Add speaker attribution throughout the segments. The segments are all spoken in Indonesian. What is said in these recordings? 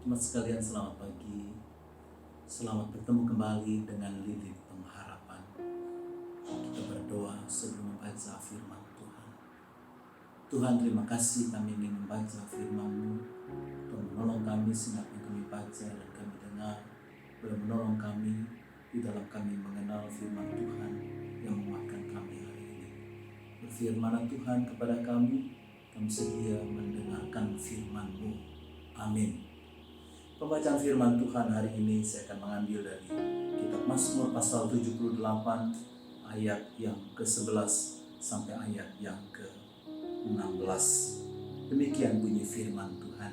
Speaker 1: Jemaat sekalian, selamat pagi. Selamat bertemu kembali dengan Lilit Pengharapan. Kita berdoa sebelum membaca firman Tuhan. Tuhan, terima kasih kami ingin membaca firman-Mu. Tuhan, menolong kami sehingga apa yang kami baca dan kami dengar boleh menolong kami di dalam kami mengenal firman Tuhan yang menguatkan kami hari ini. Berfirman Tuhan kepada kami sedia mendengarkan firman-Mu. Amin. Pembacaan firman Tuhan hari ini saya akan mengambil dari kitab Mazmur pasal 78 ayat yang ke-11 sampai ayat yang ke-16. Demikian bunyi firman Tuhan.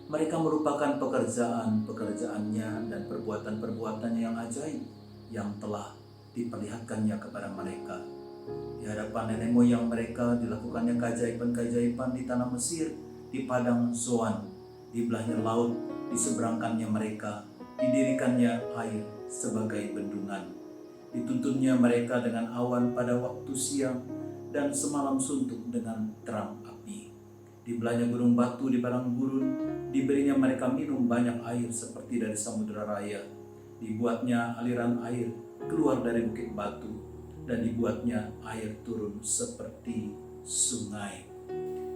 Speaker 1: Mereka merupakan pekerjaan-pekerjaannya dan perbuatan-perbuatannya yang ajaib yang telah diperlihatkannya kepada mereka. Di hadapan nenek moyang mereka dilakukannya keajaiban-keajaiban di tanah Mesir, di padang Zoan. Dibelahnya laut, diseberangkannya mereka, didirikannya air sebagai bendungan. Dituntunnya mereka dengan awan pada waktu siang dan semalam suntuk dengan terang api. Dibelahnya gunung batu di padang gurun, diberinya mereka minum banyak air seperti dari samudera raya. Dibuatnya aliran air keluar dari bukit batu, dan dibuatnya air turun seperti sungai.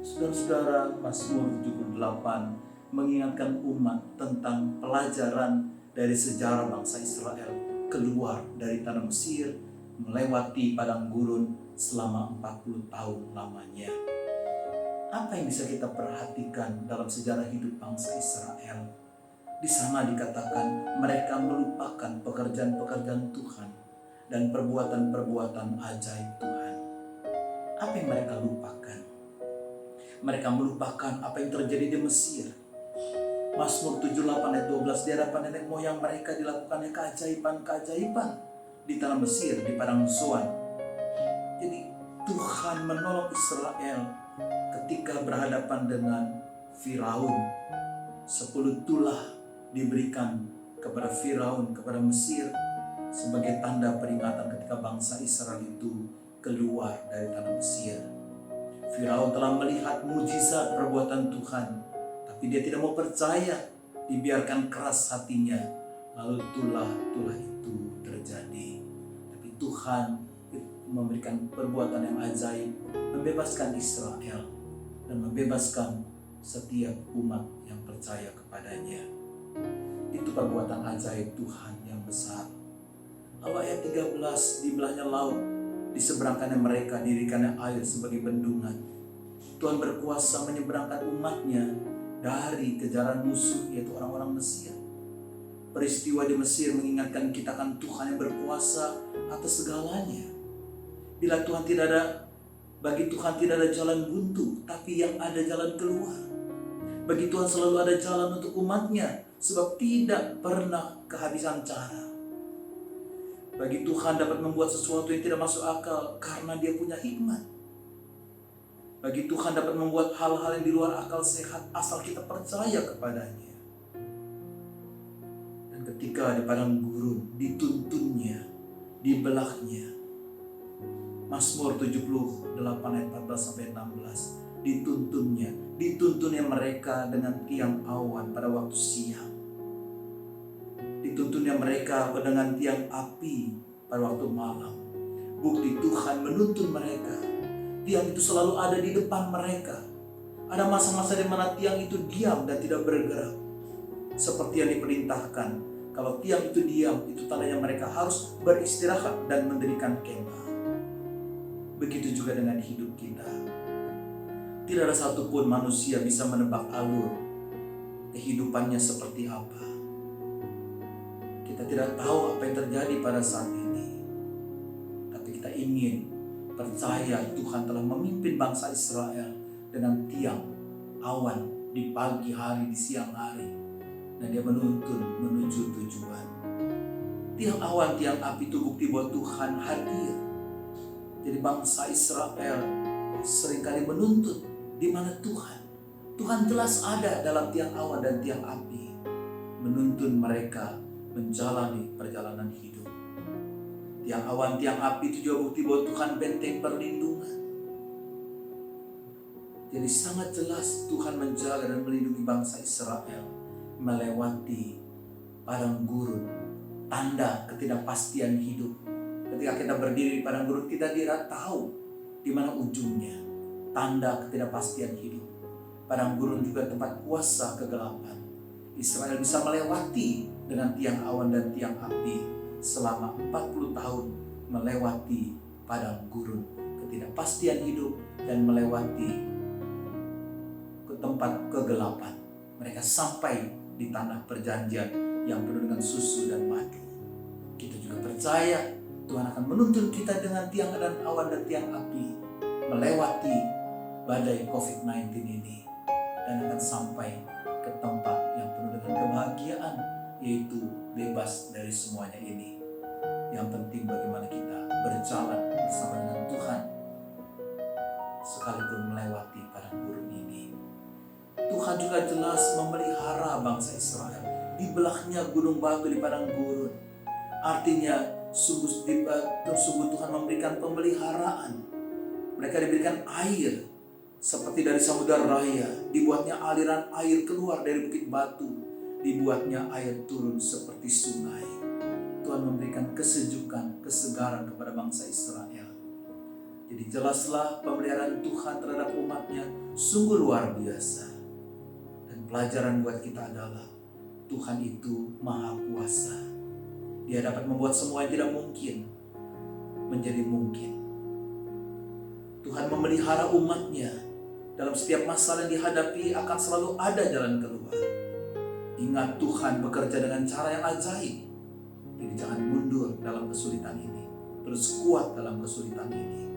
Speaker 1: Saudara-saudara, Mazmur 78 mengingatkan umat tentang pelajaran dari sejarah bangsa Israel keluar dari tanah Mesir, melewati padang gurun selama 40 tahun lamanya. Apa yang bisa kita perhatikan dalam sejarah hidup bangsa Israel? Di sana dikatakan mereka melupakan pekerjaan-pekerjaan Tuhan dan perbuatan-perbuatan ajaib Tuhan. Apa yang mereka lupakan? Mereka melupakan apa yang terjadi di Mesir. Mazmur 78 ayat 12, di hadapan nenek moyang mereka dilakukannya keajaiban-keajaiban di tanah Mesir, di padang Zoan. Jadi Tuhan menolong Israel ketika berhadapan dengan Firaun. 10 tulah diberikan kepada Firaun, kepada Mesir, sebagai tanda peringatan ketika bangsa Israel itu keluar dari tanah Mesir. Firaun telah melihat mujizat perbuatan Tuhan, tapi dia tidak mau percaya, dibiarkan keras hatinya. Lalu tulah-tulah itu terjadi. Tapi Tuhan memberikan perbuatan yang ajaib, membebaskan Israel dan membebaskan setiap umat yang percaya kepadanya. Itu perbuatan ajaib Tuhan yang besar. Lalu ayat 13, dibelahnya laut, diseberangkannya mereka, didirikannya air sebagai bendungan. Tuhan berkuasa menyeberangkan umatnya dari kejaran musuh, yaitu orang-orang Mesir. Peristiwa di Mesir mengingatkan kita akan Tuhan yang berkuasa atas segalanya. Bila Tuhan bagi Tuhan tidak ada jalan buntu, tapi yang ada jalan keluar. Bagi Tuhan selalu ada jalan untuk umatnya, sebab tidak pernah kehabisan cara. Bagi Tuhan dapat membuat sesuatu yang tidak masuk akal karena dia punya hikmat. Bagi Tuhan dapat membuat hal-hal yang di luar akal sehat asal kita percaya kepadanya. Dan ketika di padang gurun dituntunnya, dibelahnya. Mazmur 78 ayat 14 sampai 16, dituntunnya mereka dengan tiang awan pada waktu siang. Dituntunnya mereka dengan tiang api pada waktu malam. Bukti Tuhan menuntun mereka. Tiang itu selalu ada di depan mereka. Ada masa-masa di mana tiang itu diam dan tidak bergerak, seperti yang diperintahkan. Kalau tiang itu diam, itu tandanya mereka harus beristirahat dan mendirikan kemah. Begitu juga dengan hidup kita. Tidak ada satupun manusia bisa menebak alur kehidupannya seperti apa. Kita tidak tahu apa yang terjadi pada saat ini, tapi kita ingin percaya Tuhan telah memimpin bangsa Israel dengan tiang awan di pagi hari, di siang hari, dan dia menuntun menuju tujuan. Tiang awan, tiang api itu bukti bahwa Tuhan hadir. Jadi bangsa Israel seringkali menuntut di mana Tuhan. Tuhan jelas ada dalam tiang awan dan tiang api, menuntun mereka menjalani perjalanan hidup. Tiang awan, tiang api itu juga bukti bahwa Tuhan benteng perlindungan. Jadi sangat jelas Tuhan menjaga dan melindungi bangsa Israel melewati padang gurun, tanda ketidakpastian hidup. Ketika kita berdiri di padang gurun, kita tidak tahu di mana ujungnya. Tanda ketidakpastian hidup. Padang gurun juga tempat kuasa kegelapan. Israel bisa melewati dengan tiang awan dan tiang api selama 40 tahun melewati padang gurun, ketidakpastian hidup, dan melewati ke tempat kegelapan. Mereka sampai di tanah perjanjian yang penuh dengan susu dan madu. Kita juga percaya Tuhan akan menuntun kita dengan tiang dan awan dan tiang api melewati badai COVID-19 ini dan akan sampai ke tempat yang penuh dengan kebahagiaan, yaitu bebas dari semuanya ini. Yang penting bagaimana kita berjalan bersama dengan Tuhan sekalipun melewati padang gurun ini. Tuhan juga jelas memelihara bangsa Israel. Di belakangnya gunung batu di padang gurun. Artinya sungguh Tuhan memberikan pemeliharaan. Mereka diberikan air seperti dari samudera raya. Dibuatnya aliran air keluar dari bukit batu. Dibuatnya air turun seperti sungai. Tuhan memberikan kesejukan, kesegaran kepada bangsa Israel. Jadi jelaslah pemeliharaan Tuhan terhadap umatnya sungguh luar biasa. Dan pelajaran buat kita adalah Tuhan itu maha kuasa. Dia dapat membuat semua yang tidak mungkin menjadi mungkin. Tuhan memelihara umatnya. Dalam setiap masalah yang dihadapi akan selalu ada jalan keluar. Ingat, Tuhan bekerja dengan cara yang ajaib. Jadi jangan mundur dalam kesulitan ini. Terus kuat dalam kesulitan ini.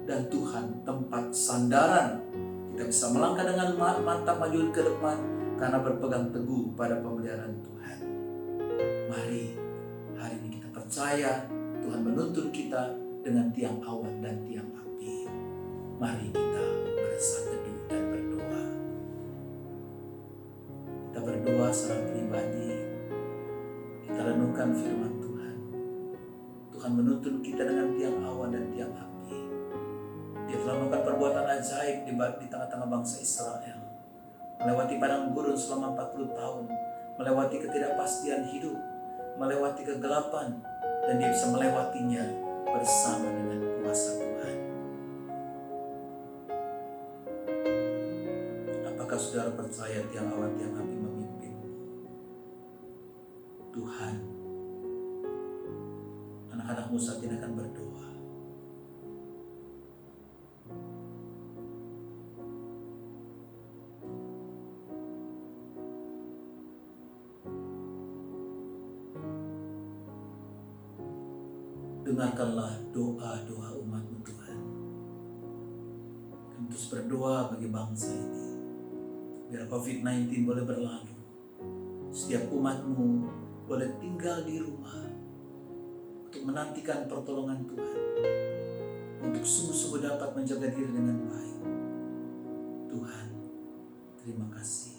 Speaker 1: Dan Tuhan tempat sandaran. Kita bisa melangkah dengan mantap maju ke depan karena berpegang teguh pada pemeliharaan Tuhan. Mari hari ini kita percaya Tuhan menuntun kita dengan tiang awan dan tiang api. Mari kita bersatu teduh dan berdoa. Kita berdoa secara pribadi. Kita renungkan firman Tuhan. Tuhan menuntun kita dengan tiang awan dan tiang api. Dia telah melakukan perbuatan ajaib di tengah-tengah bangsa Israel. Melewati padang gurun selama 40 tahun. Melewati ketidakpastian hidup. Melewati kegelapan. Dan dia bisa melewatinya bersama dengan kuasa Tuhan. Apakah saudara percaya tiang awan tiang api memimpin Tuhan? Anak-anakmu saat ini akan berdoa. Dengarkanlah doa-doa umat-Mu Tuhan. Kami terus berdoa bagi bangsa ini. Biar COVID-19 boleh berlalu. Setiap umat-Mu boleh tinggal di rumah untuk menantikan pertolongan Tuhan. Untuk sungguh-sungguh dapat menjaga diri dengan baik. Tuhan, terima kasih.